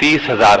30,000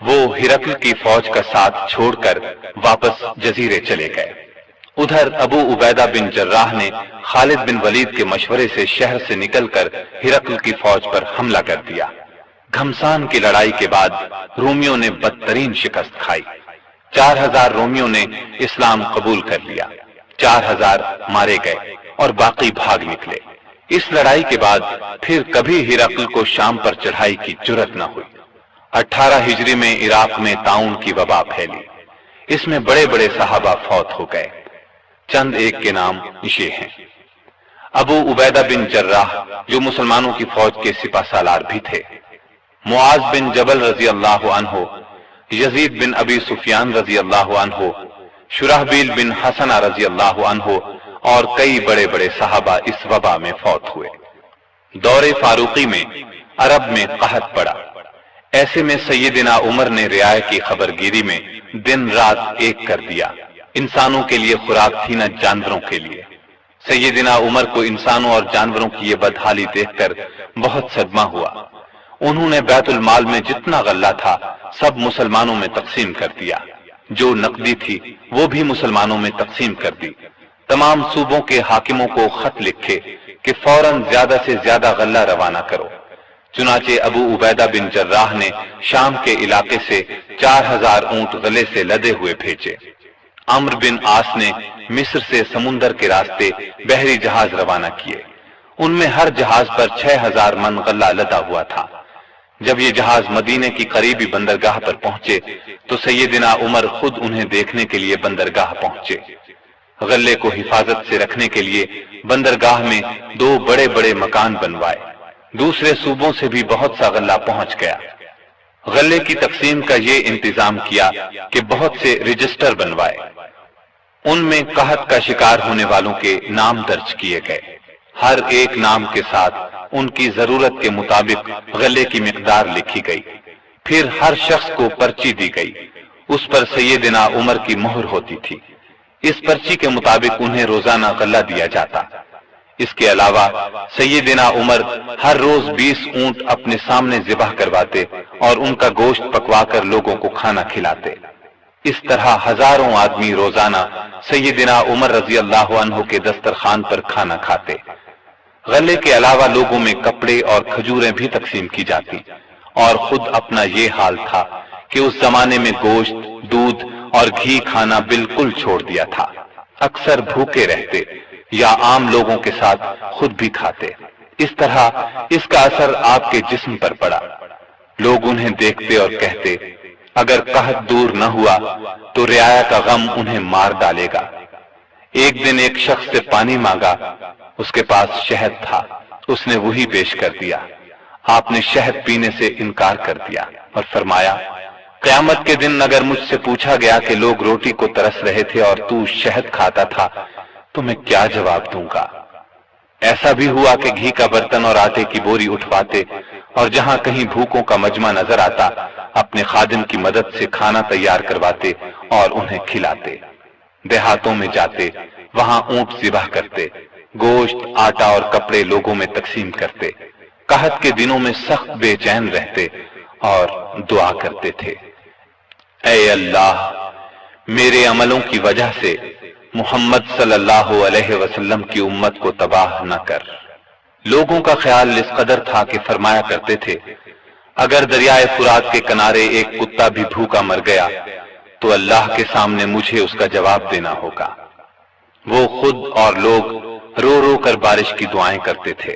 وہ ہرقل کی فوج کا ساتھ چھوڑ کر واپس جزیرے چلے گئے۔ ادھر ابو عبیدہ بن جراح نے خالد بن ولید کے مشورے سے شہر سے نکل کر ہرقل کی فوج پر حملہ کر دیا۔ گھمسان کی لڑائی کے بعد رومیوں نے بدترین شکست کھائی۔ 4000 رومیوں نے اسلام قبول کر لیا، 4000 مارے گئے اور باقی بھاگ نکلے۔ اس لڑائی کے بعد پھر کبھی ہرقل کو شام پر چڑھائی کی جرأت نہ ہوئی۔ 18 ہجری میں عراق میں طاعون کی وبا پھیلی، اس میں بڑے بڑے صحابہ فوت ہو گئے۔ چند ایک کے نام یہ ہیں: ابو عبیدہ بن جراح جو مسلمانوں کی فوج کے سپہ سالار بھی تھے، معاذ بن جبل رضی اللہ عنہ، یزید بن ابی سفیان رضی اللہ عنہ، شرحبیل بن حسنہ رضی اللہ عنہ اور کئی بڑے بڑے صحابہ اس وبا میں فوت ہوئے۔ دور فاروقی میں عرب میں قحط پڑا، ایسے میں سیدنا عمر نے رعایا کی خبرگیری میں دن رات ایک کر دیا۔ انسانوں کے لیے خوراک تھی نہ جانوروں کے لیے۔ سیدنا عمر کو انسانوں اور جانوروں کی یہ بدحالی دیکھ کر بہت صدمہ ہوا۔ انہوں نے بیت المال میں جتنا غلہ تھا سب مسلمانوں میں تقسیم کر دیا، جو نقدی تھی وہ بھی مسلمانوں میں تقسیم کر دی۔ تمام صوبوں کے حاکموں کو خط لکھے کہ فوراً زیادہ سے زیادہ غلہ روانہ کرو۔ چنانچہ ابو عبیدہ بن جراح نے شام کے علاقے سے 4000 اونٹ غلے سے لدے ہوئے بھیجے۔ عمرو بن عاص نے مصر سے سمندر کے راستے بحری جہاز روانہ کیے، ان میں ہر جہاز پر 6000 من غلہ لدا ہوا تھا۔ جب یہ جہاز مدینے کی قریبی بندرگاہ پر پہنچے تو سیدنا عمر خود انہیں دیکھنے کے لیے بندرگاہ پہنچے۔ غلے کو حفاظت سے رکھنے کے لیے بندرگاہ میں 2 بڑے بڑے مکان بنوائے۔ دوسرے صوبوں سے بھی بہت سا غلہ پہنچ گیا۔ غلے کی تقسیم کا یہ انتظام کیا کہ بہت سے رجسٹر بنوائے، ان میں قحط کا شکار ہونے والوں کے نام درج کیے گئے۔ ہر ایک نام کے ساتھ ان کی ضرورت کے مطابق غلے کی مقدار لکھی گئی، پھر ہر شخص کو پرچی دی گئی، اس پر سیدنا عمر کی مہر ہوتی تھی۔ اس پرچی کے مطابق انہیں روزانہ غلہ دیا جاتا۔ اس کے علاوہ سیدنا عمر ہر روز 20 اونٹ اپنے سامنے ذبح کرواتے اور ان کا گوشت پکوا کر لوگوں کو کھانا کھلاتے۔ اس طرح ہزاروں آدمی روزانہ سیدنا عمر رضی اللہ عنہ کے دسترخوان پر کھانا کھاتے۔ غلے کے علاوہ لوگوں میں کپڑے اور کھجوریں بھی تقسیم کی جاتی، اور خود اپنا یہ حال تھا کہ اس زمانے میں گوشت، دودھ اور گھی کھانا بالکل چھوڑ دیا تھا۔ اکثر بھوکے رہتے یا عام لوگوں کے ساتھ خود بھی کھاتے۔ اس طرح اس کا اثر آپ کے جسم پر پڑا۔ لوگ انہیں دیکھتے اور کہتے، اگر قحط دور نہ ہوا تو رعایا کا غم انہیں مار ڈالے گا۔ ایک دن ایک شخص سے پانی مانگا، اس کے پاس شہد تھا، اس نے وہی پیش کر دیا۔ آپ نے شہد پینے سے انکار کر دیا اور فرمایا، قیامت کے دن اگر مجھ سے پوچھا گیا کہ لوگ روٹی کو ترس رہے تھے اور تو شہد کھاتا تھا تو میں کیا جواب دوں گا؟ ایسا بھی ہوا کہ گھی کا برتن اور آٹے کی بوری اٹھواتے اور جہاں کہیں بھوکوں کا مجمع نظر آتا اپنے خادم کی مدد سے کھانا تیار کرواتے اور انہیں کھلاتے۔ دیہاتوں میں جاتے، وہاں اونٹ ذبح کرتے، گوشت، آٹا اور کپڑے لوگوں میں تقسیم کرتے۔ قحط کے دنوں میں سخت بے چین رہتے اور دعا کرتے تھے، اے اللہ میرے عملوں کی وجہ سے محمد صلی اللہ علیہ وسلم کی امت کو تباہ نہ کر۔ لوگوں کا خیال اس قدر تھا کہ فرمایا کرتے تھے، اگر دریائے فرات کے کنارے ایک کتا بھی بھوکا مر گیا تو اللہ کے سامنے مجھے اس کا جواب دینا ہوگا۔ وہ خود اور لوگ رو رو کر بارش کی دعائیں کرتے تھے۔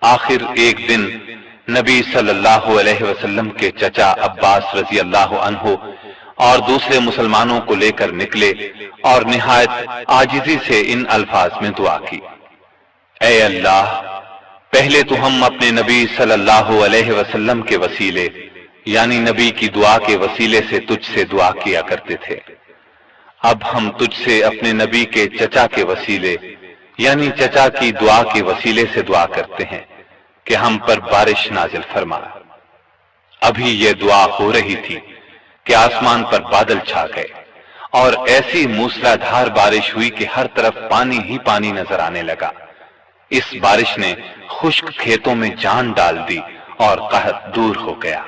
آخر ایک دن نبی صلی اللہ علیہ وسلم کے چچا عباس رضی اللہ عنہ اور دوسرے مسلمانوں کو لے کر نکلے اور نہایت عاجزی سے ان الفاظ میں دعا کی، اے اللہ پہلے تو ہم اپنے نبی صلی اللہ علیہ وسلم کے وسیلے یعنی نبی کی دعا کے وسیلے سے تجھ سے دعا کیا کرتے تھے، اب ہم تجھ سے اپنے نبی کے چچا کے وسیلے یعنی چچا کی دعا کے وسیلے سے دعا کرتے ہیں کہ ہم پر بارش نازل فرما۔ ابھی یہ دعا ہو رہی تھی کہ آسمان پر بادل چھا گئے اور ایسی موسلا دھار بارش ہوئی کہ ہر طرف پانی ہی پانی نظر آنے لگا۔ اس بارش نے خشک کھیتوں میں جان ڈال دی اور قحط دور ہو گیا۔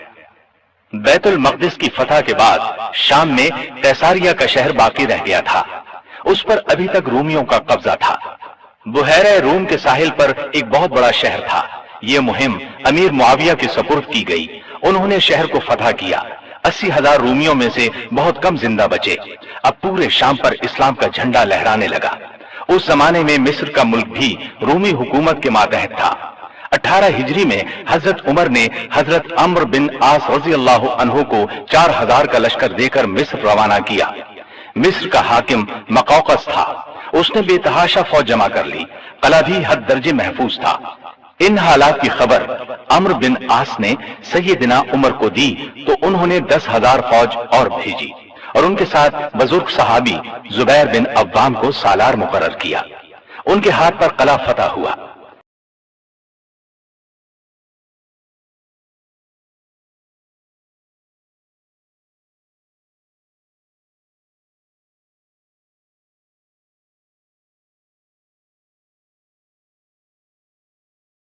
بیت المقدس کی فتح کے بعد شام میں قیساریہ کا شہر باقی رہ گیا تھا، اس پر ابھی تک رومیوں کا قبضہ تھا۔ بحیرہ روم کے ساحل پر ایک بہت بڑا شہر تھا، یہ مہم امیر معاویہ کے سپرد کی گئی، انہوں نے شہر کو فتح کیا۔ 80,000 رومیوں میں سے بہت کم زندہ بچے۔ اب پورے شام پر اسلام کا جھنڈا لہرانے لگا۔ اس زمانے میں مصر کا ملک بھی رومی حکومت کے ماتحت تھا۔ 18 ہجری میں حضرت عمر نے حضرت عمرو بن عاص رضی اللہ عنہ کو 4000 کا لشکر دے کر مصر روانہ کیا۔ مصر کا حاکم مقوقس تھا، اس نے بے تحاشا فوج جمع کر لی، قلعہ بھی حد درجے محفوظ تھا۔ ان حالات کی خبر عمرو بن عاص نے سیدنا عمر کو دی تو انہوں نے 10,000 فوج اور بھیجی اور ان کے ساتھ بزرگ صحابی زبیر بن عوام کو سالار مقرر کیا۔ ان کے ہاتھ پر قلعہ فتح ہوا۔